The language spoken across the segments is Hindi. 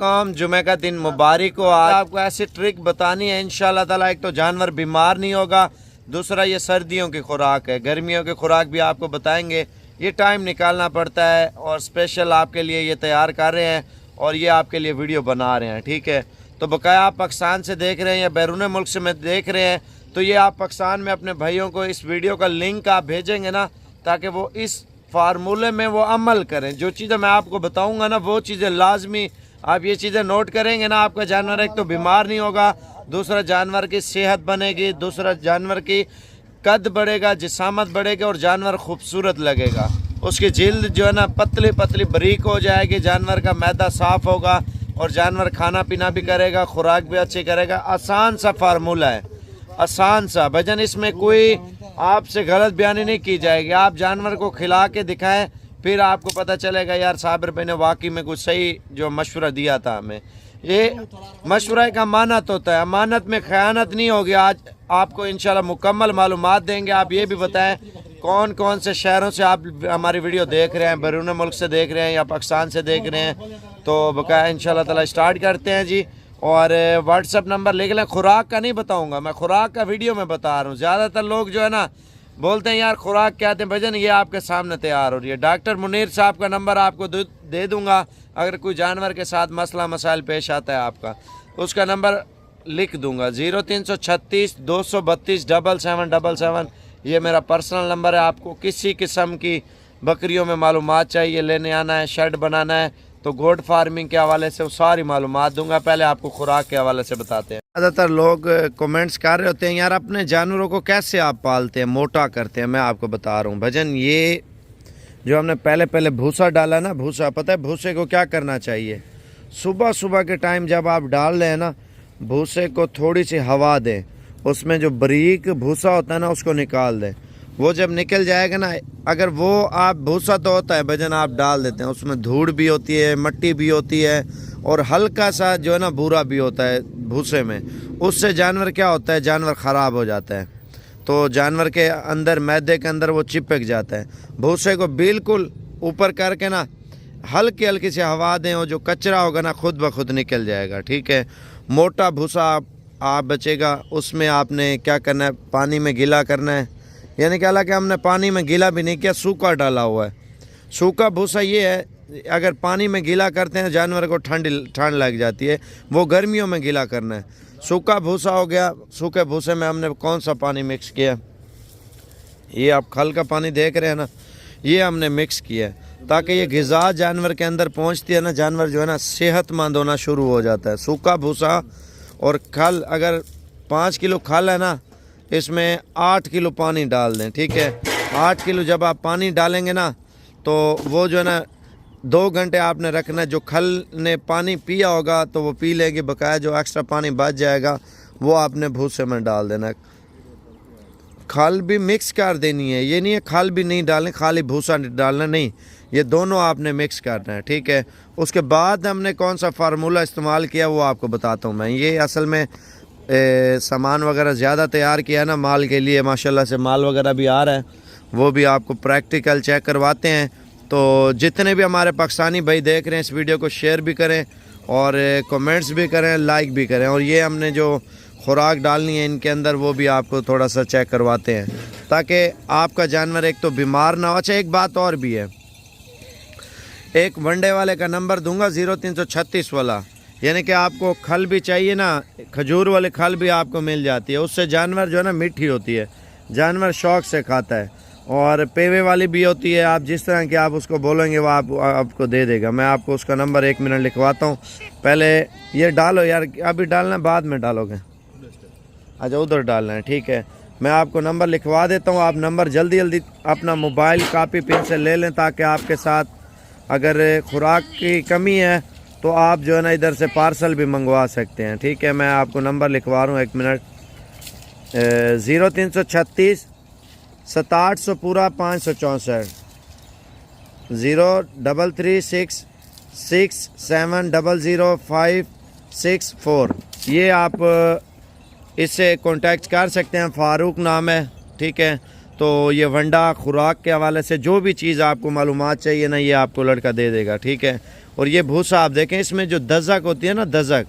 अलैकुम, जुमे का दिन मुबारक हो। आज आपको ऐसी ट्रिक बतानी है इंशाल्लाह ताला। एक तो जानवर बीमार नहीं होगा, दूसरा ये सर्दियों की खुराक है, गर्मियों की खुराक भी आपको बताएंगे। ये टाइम निकालना पड़ता है और स्पेशल आपके लिए ये तैयार कर रहे हैं और ये आपके लिए वीडियो बना रहे हैं, ठीक है। तो बकाया आप पाकिस्तान से देख रहे हैं या बैरून मुल्क से में देख रहे हैं, तो ये आप पाकिस्तान में अपने भाइयों को इस वीडियो का लिंक आप भेजेंगे ना, ताकि वो इस फार्मूले में वो अमल करें। जो चीज़ें मैं आपको बताऊंगा ना, वो चीज़ें लाजमी आप ये चीज़ें नोट करेंगे ना, आपका जानवर एक तो बीमार नहीं होगा, दूसरा जानवर की सेहत बनेगी, दूसरा जानवर की कद बढ़ेगा, जिसामत बढ़ेगी और जानवर खूबसूरत लगेगा। उसकी जिल्द जो है ना पतली पतली बारीक हो जाएगी, जानवर का मैदा साफ़ होगा और जानवर खाना पीना भी करेगा, खुराक भी अच्छी करेगा। आसान सा फार्मूला है, आसान सा भजन। इसमें कोई आपसे गलत बयानी नहीं की जाएगी। आप जानवर को खिला के दिखाएं, फिर आपको पता चलेगा यार साबिर भाई ने वाकई में कुछ सही जो मशवरा दिया था हमें। ये मशवरा एक अमानत होता है, अमानत में खयानत नहीं होगी। आज आपको इंशाल्लाह मुकम्मल मालूमात देंगे। आप ये भी बताएं कौन कौन से शहरों से आप हमारी वीडियो देख रहे हैं, बैरून मुल्क से देख रहे हैं या पाकिस्तान से देख रहे हैं। तो बकाया इंशाल्लाह ताला स्टार्ट करते हैं जी। और व्हाट्सअप नंबर लिख लें। खुराक का नहीं बताऊंगा मैं, खुराक का वीडियो में बता रहा हूँ। ज़्यादातर लोग जो है ना बोलते हैं यार खुराक क्या थे भजन, ये आपके सामने तैयार हो रही है। डॉक्टर मुनीर साहब का नंबर आपको दे दूंगा। अगर कोई जानवर के साथ मसला मसाइल पेश आता है आपका, तो उसका नंबर लिख दूंगा 0336 232 7777। ये मेरा पर्सनल नंबर है। आपको किसी किस्म की बकरियों में मालूमात चाहिए, लेने आना है, शेड बनाना है, तो गोड फार्मिंग के हवाले से वो सारी मालूमात दूंगा। पहले आपको खुराक के हवाले से बताते हैं। ज़्यादातर लोग कमेंट्स कर रहे होते हैं यार अपने जानवरों को कैसे आप पालते हैं, मोटा करते हैं। मैं आपको बता रहा हूँ भजन, ये जो हमने पहले भूसा डाला ना, भूसा, पता है भूसे को क्या करना चाहिए? सुबह सुबह के टाइम जब आप डाल रहे हैं ना, भूसे को थोड़ी सी हवा दें, उसमें जो बारीक भूसा होता है ना उसको निकाल दें। वो जब निकल जाएगा ना, अगर वो आप भूसा तो होता है भजन आप डाल देते हैं, उसमें धूड़ भी होती है, मट्टी भी होती है और हल्का सा जो है ना बूरा भी होता है भूसे में। उससे जानवर क्या होता है, जानवर ख़राब हो जाता है। तो जानवर के अंदर, मैदे के अंदर वो चिपक जाता है। भूसे को बिल्कुल ऊपर करके ना हल्की हल्की से हवा दें और जो कचरा होगा ना खुद ब खुद निकल जाएगा, ठीक है। मोटा भूसा आप बचेगा, उसमें आपने क्या करना है, पानी में गीला करना है। यानी कि हालांकि हमने पानी में गीला भी नहीं किया, सूखा डाला हुआ है। सूखा भूसा ये है, अगर पानी में गीला करते हैं जानवर को ठंड लग जाती है, वो गर्मियों में गीला करना है। सूखा भूसा हो गया। सूखे भूसे में हमने कौन सा पानी मिक्स किया, ये आप खल का पानी देख रहे हैं ना, ये हमने मिक्स किया है ताकि ये ग़िज़ा जानवर के अंदर पहुंचती है ना, जानवर जो है ना सेहतमंद होना शुरू हो जाता है। सूखा भूसा और खल, अगर 5 किलो खल है ना, इसमें 8 किलो पानी डाल दें, ठीक है। 8 किलो जब आप पानी डालेंगे ना, तो वो जो है ना 2 घंटे आपने रखना है। जो खल ने पानी पिया होगा तो वो पी लेंगे, बकाया जो एक्स्ट्रा पानी बच जाएगा वो आपने भूसे में डाल देना। खल भी मिक्स कर देनी है, ये नहीं है खल भी नहीं डालनी, खाली भूसा डालना नहीं, ये दोनों आपने मिक्स करना है, ठीक है। उसके बाद हमने कौन सा फार्मूला इस्तेमाल किया वो आपको बताता हूँ मैं। ये असल में सामान वगैरह ज़्यादा तैयार किया ना माल के लिए, माशाल्लाह से माल वगैरह भी आ रहा है, वो भी आपको प्रैक्टिकल चेक करवाते हैं। तो जितने भी हमारे पाकिस्तानी भाई देख रहे हैं इस वीडियो को शेयर भी करें और कमेंट्स भी करें, लाइक भी करें। और ये हमने जो खुराक डालनी है इनके अंदर वो भी आपको थोड़ा सा चेक करवाते हैं ताकि आपका जानवर एक तो बीमार ना हो। अच्छा एक बात और भी है, एक वनडे वाले का नंबर दूंगा 0336 वाला, यानी कि आपको खल भी चाहिए ना, खजूर वाले खल भी आपको मिल जाती है। उससे जानवर जो है ना मीठी होती है, जानवर शौक़ से खाता है। और पेवे वाली भी होती है, आप जिस तरह की आप उसको बोलेंगे वो आपको दे देगा। मैं आपको उसका नंबर 1 मिनट लिखवाता हूँ। पहले ये डालो यार, अभी डालना बाद में डालोगे, अच्छा उधर डालना है, ठीक है। मैं आपको नंबर लिखवा देता हूँ, आप नंबर जल्दी जल्दी अपना मोबाइल कापी पेन से ले लें ताकि आपके साथ अगर खुराक की कमी है तो आप जो है ना इधर से पार्सल भी मंगवा सकते हैं, ठीक है। मैं आपको नंबर लिखवा रहा हूँ 1 मिनट। 0336 6700 पूरा 564 0336 6700 ये आप इससे कांटेक्ट कर सकते हैं। फ़ारूक नाम है, ठीक है। तो ये वंडा खुराक के हवाले से जो भी चीज़ आपको मालूमात चाहिए ना, ये आपको लड़का दे देगा, ठीक है। और ये भूसा आप देखें, इसमें जो दज़क होती है ना, दज़क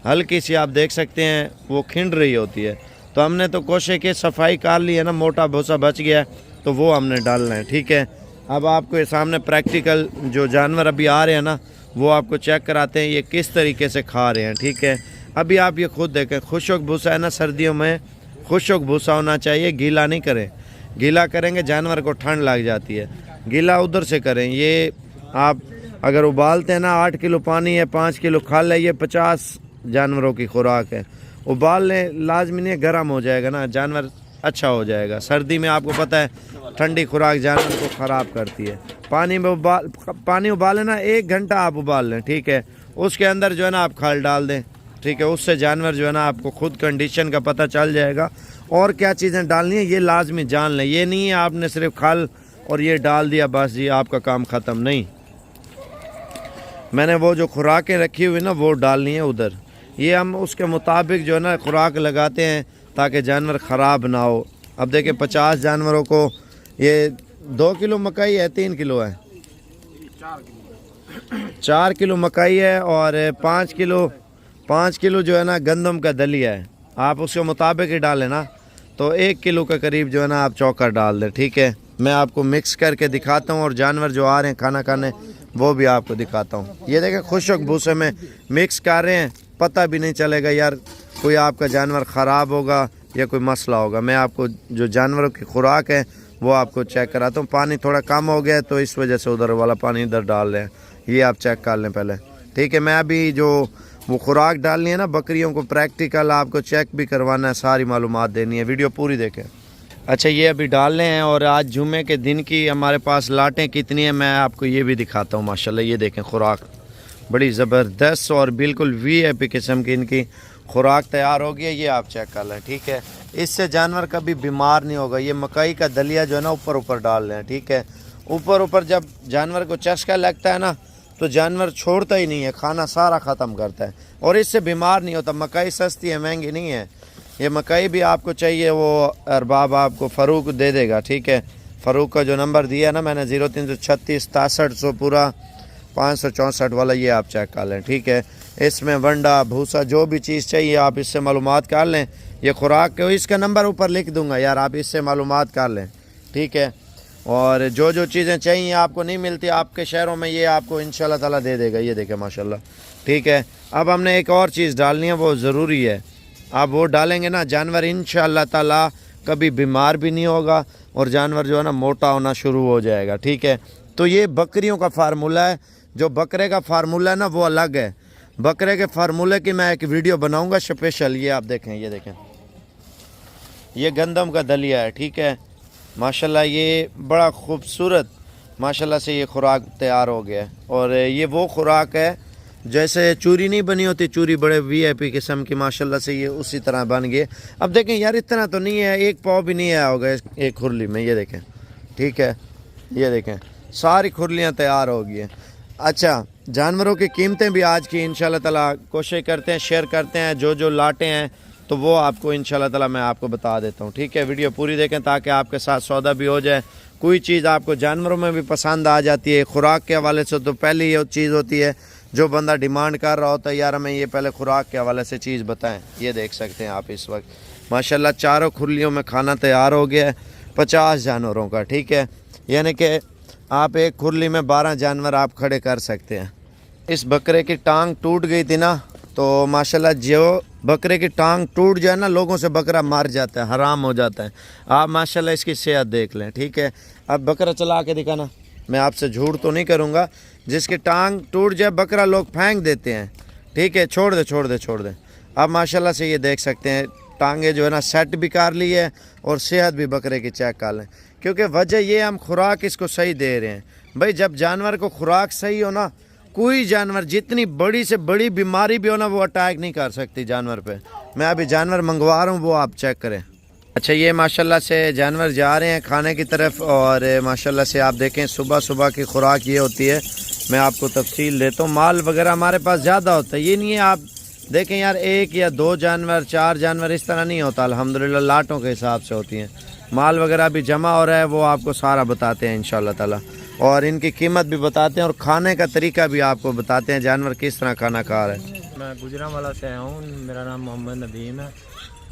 हल्की सी आप देख सकते हैं वो खिंड रही होती है। तो हमने तो कोशिश की सफाई कर ली है ना, मोटा भूसा बच गया तो वो हमने डालना है। ठीक है, अब आपको ये सामने प्रैक्टिकल जो जानवर अभी आ रहे हैं ना, वो आपको चेक कराते हैं ये किस तरीके से खा रहे हैं। ठीक है, अभी आप ये खुद देखें, खुशक भूसा है ना, सर्दियों में खुशक भूसा होना चाहिए, गीला नहीं करें। गीला करेंगे जानवर को ठंड लग जाती है, गीला उधर से करें। ये आप अगर उबालते हैं ना, 8 किलो पानी है, 5 किलो खल है, ये 50 जानवरों की खुराक है। उबाल लें, लाजमी नहीं गर्म हो जाएगा ना, जानवर अच्छा हो जाएगा। सर्दी में आपको पता है ठंडी खुराक जानवर को ख़राब करती है। पानी उबालें ना, 1 घंटा आप उबाल लें। ठीक है, उसके अंदर जो है ना आप खल डाल दें। ठीक है, उससे जानवर जो है ना आपको खुद कंडीशन का पता चल जाएगा। और क्या चीज़ें डालनी है ये लाजमी जान लें। ये नहीं है आपने सिर्फ खल और ये डाल दिया बस जी आपका काम ख़त्म, नहीं। मैंने वो जो खुराकें रखी हुई ना वो डालनी है उधर। ये हम उसके मुताबिक जो है ना खुराक लगाते हैं ताकि जानवर ख़राब ना हो। अब देखिए 50 जानवरों को ये 2 किलो मकई है, 3 किलो है, 4 किलो मकई है और 5 किलो जो है ना गंदम का दलिया है। आप उसके मुताबिक ही डालें ना, तो 1 किलो के करीब जो है ना आप चौकर डाल दें। ठीक है, मैं आपको मिक्स करके दिखाता हूँ और जानवर जो आ रहे हैं खाना खाने वो भी आपको दिखाता हूँ। ये देखें खुशक भूसे में मिक्स कर रहे हैं, पता भी नहीं चलेगा यार कोई आपका जानवर ख़राब होगा या कोई मसला होगा। मैं आपको जो जानवरों की खुराक है वो आपको चेक कराता हूँ। पानी थोड़ा कम हो गया तो इस वजह से उधर वाला पानी इधर डाल रहे हैं, ये आप चेक कर लें पहले। ठीक है, मैं अभी जो वो खुराक डालनी है ना बकरियों को, प्रैक्टिकल आपको चेक भी करवाना है, सारी मालूमात देनी है, वीडियो पूरी देखें। अच्छा, ये अभी डालने हैं और आज जुम्मे के दिन की हमारे पास लाटें कितनी हैं मैं आपको ये भी दिखाता हूँ। माशाल्लाह ये देखें खुराक बड़ी ज़बरदस्त और बिल्कुल VIP किस्म की इनकी खुराक तैयार होगी है, ये आप चेक कर लें। ठीक है, इससे जानवर कभी बीमार नहीं होगा। ये मकई का दलिया जो है ना ऊपर डाल लें। ठीक है, ऊपर जब जानवर को चस्का लगता है ना तो जानवर छोड़ता ही नहीं है, खाना सारा ख़त्म करता है और इससे बीमार नहीं होता। मकई सस्ती है, महंगी नहीं है। ये मकई भी आपको चाहिए वो अरबाब आपको फ़ारूक दे देगा। ठीक है, फ़ारूक का जो नंबर दिया ना मैंने 0336 6700 पूरा 564 वाला, ये आप चेक कर लें। ठीक है, इसमें वंडा भूसा जो भी चीज़ चाहिए आप इससे मालूमात कर लें। ये खुराक के इसका नंबर ऊपर लिख दूंगा यार, आप इससे मालूमात कर लें। ठीक है, और जो चीज़ें चाहिए आपको नहीं मिलती आपके शहरों में, ये आपको इंशाल्लाह ताला दे देगा। ये देखें माशाल्लाह। ठीक है, अब हमने एक और चीज़ डालनी है, वो ज़रूरी है। आप वो डालेंगे ना जानवर इंशाल्लाह ताला कभी बीमार भी नहीं होगा और जानवर जो है ना मोटा होना शुरू हो जाएगा। ठीक है, तो ये बकरियों का फार्मूला है। जो बकरे का फार्मूला है ना वो अलग है। बकरे के फार्मूले की मैं एक वीडियो बनाऊंगा स्पेशल। ये आप देखें, ये देखें, ये गंदम का दलिया है। ठीक है, माशाल्लाह ये बड़ा खूबसूरत माशाल्लाह से ये खुराक तैयार हो गया है। और ये वो खुराक है जैसे चूरी नहीं बनी होती, चूरी बड़े VIP किस्म की, माशाल्लाह से ये उसी तरह बन गए। अब देखें यार इतना तो नहीं है, 1 पाव भी नहीं आया होगा एक खुरली में। ये देखें, ठीक है, ये देखें सारी खुरलियाँ तैयार हो गई हैं। अच्छा, जानवरों की कीमतें भी आज की इंशाल्लाह ताला कोशिश करते हैं, शेयर करते हैं। जो लाटे हैं तो वो आपको इंशाल्लाह ताला मैं आपको बता देता हूँ। ठीक है, वीडियो पूरी देखें ताकि आपके साथ सौदा भी हो जाए। कोई चीज़ आपको जानवरों में भी पसंद आ जाती है, खुराक के हवाले से तो पहली ये चीज़ होती है जो बंदा डिमांड कर रहा होता है, यार हमें ये पहले खुराक के हवाले से चीज़ बताएं। ये देख सकते हैं आप इस वक्त माशाल्लाह चारों खुरलियों में खाना तैयार हो गया है 50 जानवरों का। ठीक है, यानी कि आप एक खुरली में 12 जानवर आप खड़े कर सकते हैं। इस बकरे की टांग टूट गई थी ना, तो माशाल्लाह जो बकरे की टांग टूट जाए ना, लोगों से बकरा मर जाता है, हराम हो जाता है। आप माशाल्लाह इसकी सेहत देख लें। ठीक है, अब बकरा चला के दिखाना, मैं आपसे झूठ तो नहीं करूँगा। जिसकी टांग टूट जाए बकरा लोग फेंक देते हैं। ठीक है, छोड़ दे। अब माशाल्लाह से ये देख सकते हैं टांगे जो है ना सेट भी कर ली है और सेहत भी बकरे की चेक कर लें, क्योंकि वजह ये हम खुराक इसको सही दे रहे हैं। भाई जब जानवर को खुराक सही हो ना, कोई जानवर जितनी बड़ी से बड़ी बीमारी भी हो ना वो अटैक नहीं कर सकती जानवर पे। मैं अभी जानवर मंगवा रहा हूँ, वो आप चेक करें। अच्छा, ये माशाल्लाह से जानवर जा रहे हैं खाने की तरफ और माशाल्लाह से आप देखें सुबह की खुराक ये होती है। मैं आपको तफसील देता हूँ। माल वगैरह हमारे पास ज़्यादा होता है, ये नहीं है आप देखें यार 1 या 2 जानवर 4 जानवर इस तरह नहीं होता। अल्हम्दुलिल्लाह लाटों के हिसाब से होती हैं। माल वगैरह भी जमा हो रहा है, वो आपको सारा बताते हैं इंशाल्लाह ताला। और इनकी कीमत भी बताते हैं और खाने का तरीका भी आपको बताते हैं जानवर किस तरह खाना खा रहे हैं। मैं गुजरांवाला से आया हूँ, मेरा नाम मोहम्मद नदीम है।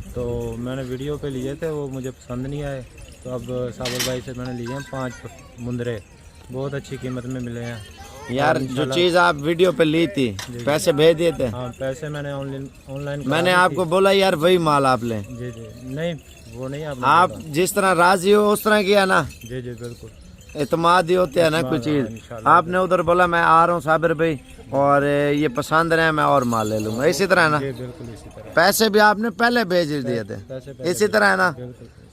तो मैंने वीडियो पे लिए थे, वो मुझे पसंद नहीं आए, तो अब साबर भाई से मैंने लिए हैं 5 मुंदरे, बहुत अच्छी कीमत में मिले हैं। यार जो चीज़ आप वीडियो पे ली थी पैसे भेज दिए थे? हाँ, पैसे मैंने ऑनलाइन मैंने आपको बोला यार वही माल आप लें। जी जी, नहीं वो नहीं, आप जिस तरह राजी हो उस तरह किया ना। जी जी बिल्कुल, इतमाद ही होते हैं ना कुछ चीज़। आपने उधर बोला मैं आ रहा हूँ साबिर भाई और ये पसंद रहे मैं और माल ले लूँगा, इसी तरह है ना। बिल्कुल इसी तरह। पैसे भी आपने पहले भेज दिए थे, इसी तरह है ना।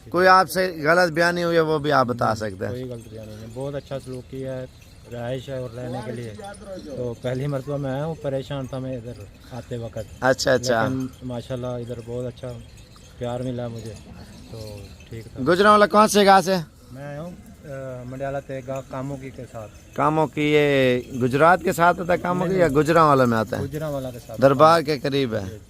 कोई आपसे गलत बयानी हुई है वो भी आप बता सकते हैं। कोई गलत बयानी नहीं, बहुत अच्छा सलूक किया है, रहाइश है और रहने के लिए। तो पहली मरतबा मैं आया हूँ, परेशान था मैं इधर आते वक्त। अच्छा माशाल्लाह इधर बहुत अच्छा प्यार मिला मुझे, तो ठीक था। गुजरांवाला कौन से गाँव से? मैं आया हूँ मंडियाला तेगा कामोकी के साथ। कामोकी ये गुजरात के साथ आता है कामोकी या गुजरांवाला में आता है? गुजरांवाला के साथ, दरबार के करीब है।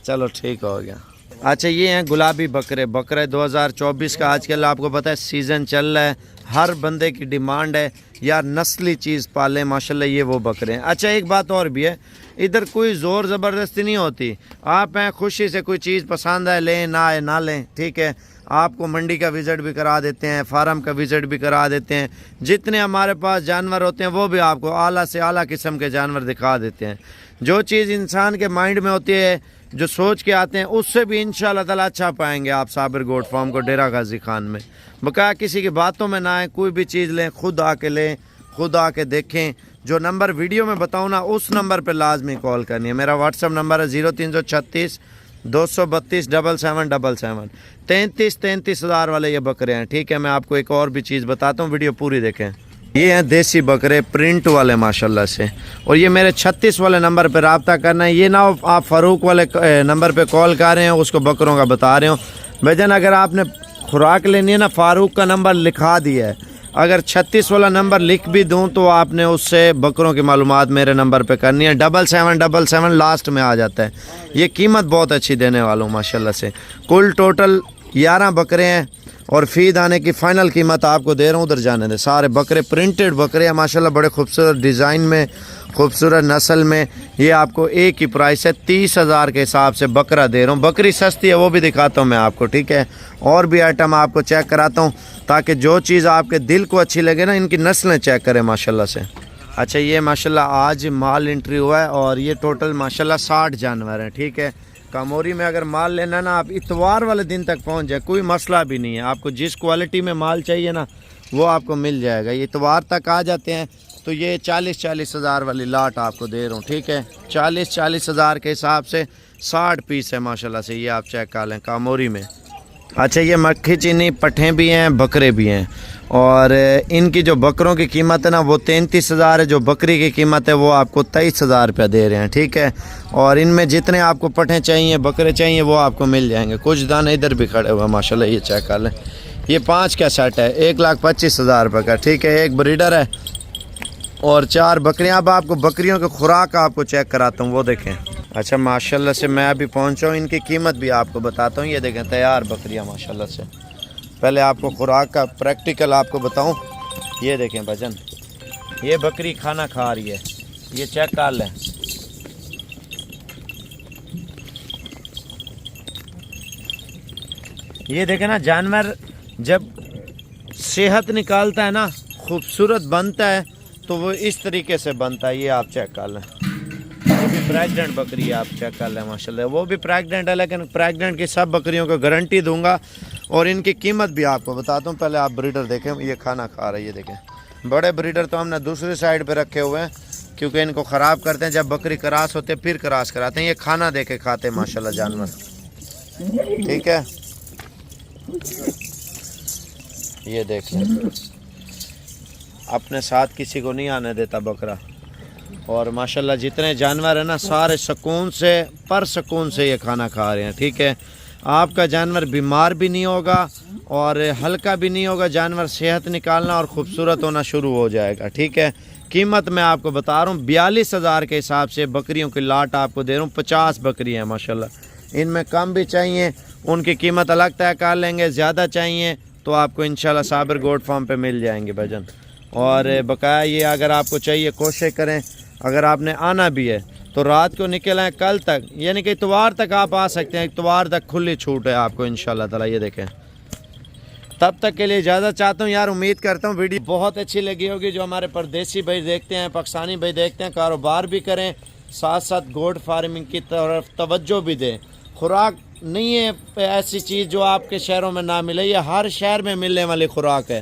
चलो ठीक हो गया। अच्छा ये हैं गुलाबी बकरे। बकरे 2024 का आजकल आपको पता है सीज़न चल रहा है, हर बंदे की डिमांड है यार नस्ली चीज़ पालें, माशाल्लाह ये वो बकरे हैं। अच्छा एक बात और भी है, इधर कोई ज़ोर ज़बरदस्ती नहीं होती। आप हैं खुशी से कोई चीज़ पसंद है लें, ना है ना लें, ठीक है। आपको मंडी का विज़िट भी करा देते हैं, फार्म का विज़िट भी करा देते हैं। जितने हमारे पास जानवर होते हैं वो भी आपको आला से आला किस्म के जानवर दिखा देते हैं। जो चीज़ इंसान के माइंड में होती है, जो सोच के आते हैं, उससे भी इंशाल्लाह ताला अच्छा पाएंगे आप साबिर गोट फार्म को डेरा गाजी खान में। बकाया किसी की बातों में ना आए, कोई भी चीज़ लें खुद आके लें, खुद आके देखें। जो नंबर वीडियो में बताऊँ ना उस नंबर पर लाजमी कॉल करनी है। मेरा व्हाट्सअप नंबर है 0336 232 7777। 33 हज़ार वाले ये बकरे हैं, ठीक है। मैं आपको एक और भी चीज़ बताता हूँ, वीडियो पूरी देखें। ये हैं देसी बकरे प्रिंट वाले माशाल्लाह से, और ये मेरे 36 वाले नंबर पे रब्ता करना है। ये ना आप फ़ारूक वाले नंबर पे कॉल कर रहे हैं, उसको बकरों का बता रहे हो भाईजान। अगर आपने खुराक लेनी है ना, फ़ारूक का नंबर लिखा दिया है, अगर 36 वाला नंबर लिख भी दूं तो आपने उससे बकरों की मालूमात मेरे नंबर पे करनी है। 7777 लास्ट में आ जाता है। ये कीमत बहुत अच्छी देने वाला हूँ माशाल्लाह से। कुल टोटल 11 बकरे हैं और फी दाने की फ़ाइनल कीमत आपको दे रहा हूँ। उधर जाने दे, सारे बकरे प्रिंटेड बकरे हैं माशाल्लाह, बड़े खूबसूरत डिज़ाइन में, खूबसूरत नस्ल में। ये आपको एक ही प्राइस है, 30 हज़ार के हिसाब से बकरा दे रहा हूँ। बकरी सस्ती है वो भी दिखाता हूँ मैं आपको, ठीक है। और भी आइटम आपको चेक कराता हूँ ताकि जो चीज़ आपके दिल को अच्छी लगे ना, इनकी नस्लें चेक करें माशाल्लाह से। अच्छा ये माशाल्लाह आज माल एंट्री हुआ है और ये टोटल माशाल्लाह 60 जानवर हैं, ठीक है। कामोरी में अगर माल लेना ना, आप इतवार वाले दिन तक पहुंच जाए, कोई मसला भी नहीं है। आपको जिस क्वालिटी में माल चाहिए ना वो आपको मिल जाएगा। ये इतवार तक आ जाते हैं तो ये 40 हज़ार वाली लाट आपको दे रहा हूँ, ठीक है। 40 हज़ार के हिसाब से 60 पीस है माशाल्लाह से, ये आप चेक कर लें कामोरी में। अच्छा ये मक्खी चीनी पट्ठे भी हैं, बकरे भी हैं, और इनकी जो बकरों की कीमत है ना वो 33 हज़ार है। जो बकरी की कीमत है वो आपको 23 हज़ार रुपया दे रहे हैं, ठीक है। और इनमें जितने आपको पट्ठे चाहिए, बकरे चाहिए, वो आपको मिल जाएंगे। कुछ दाने इधर भी खड़े हुए माशाल्लाह, ये चेक कर लें। ये 5 का सेट है, 1,25,000 रुपये का, ठीक है। एक ब्रीडर है और 4 बकरियाँ। अब आपको बकरियों की खुराक आपको चेक कराता हूँ, वो देखें। अच्छा माशाल्लाह से मैं अभी पहुँचा हूँ, इनकी कीमत भी आपको बताता हूँ। ये देखें तैयार बकरियाँ माशाल्लाह से। पहले आपको खुराक का प्रैक्टिकल आपको बताऊँ, ये देखें भजन, ये बकरी खाना खा रही है, ये चेक कर लें। ये देखें ना, जानवर जब सेहत निकालता है ना, खूबसूरत बनता है, तो वो इस तरीके से बनता है। ये आप चेक कर लें, ये भी प्रेग्नेंट बकरी है, आप चेक कर लें माशाल्लाह। वो भी प्रेग्नेंट है, लेकिन प्रेग्नेंट की सब बकरियों को गारंटी दूंगा और इनकी कीमत भी आपको बताता हूँ। पहले आप ब्रीडर देखें, ये खाना खा रहा है, ये देखें। बड़े ब्रीडर तो हमने दूसरी साइड पे रखे हुए हैं क्योंकि इनको ख़राब करते हैं। जब बकरी क्रॉस होते फिर क्रॉस कराते हैं। ये खाना दे के खाते हैं माशाल्लाह जानवर, ठीक है। ये देख लें, अपने साथ किसी को नहीं आने देता बकरा। और माशाल्लाह जितने जानवर है ना, सारे सुकून से, परसुकून से ये खाना खा रहे हैं, ठीक है। आपका जानवर बीमार भी नहीं होगा और हल्का भी नहीं होगा। जानवर सेहत निकालना और ख़ूबसूरत होना शुरू हो जाएगा, ठीक है। कीमत मैं आपको बता रहा हूँ 42 हज़ार के हिसाब से बकरियों की लाट आपको दे रहा हूँ। 50 बकरी हैं माशाल्लाह। इनमें कम भी चाहिए, उनकी कीमत अलग तय कर लेंगे। ज़्यादा चाहिए तो आपको इंशाल्लाह साबिर गोट फार्म पे मिल जाएंगे भजन। और बकाया ये अगर आपको चाहिए कोशिश करें, अगर आपने आना भी है तो रात को निकल आए कल तक, यानी कि इतवार तक आप आ सकते हैं। इतवार तक खुली छूट है आपको इंशाल्लाह ताला। ये देखें, तब तक के लिए इजाज़त चाहता हूँ यार। उम्मीद करता हूँ वीडियो बहुत अच्छी लगी होगी। जो हमारे परदेसी भाई देखते हैं, पाकिस्तानी भाई देखते हैं, कारोबार भी करें, साथ साथ गोट फार्मिंग की तरफ तवज्जो भी दें। खुराक नहीं है ऐसी चीज़ जो आपके शहरों में ना मिले, ये हर शहर में मिलने वाली खुराक है।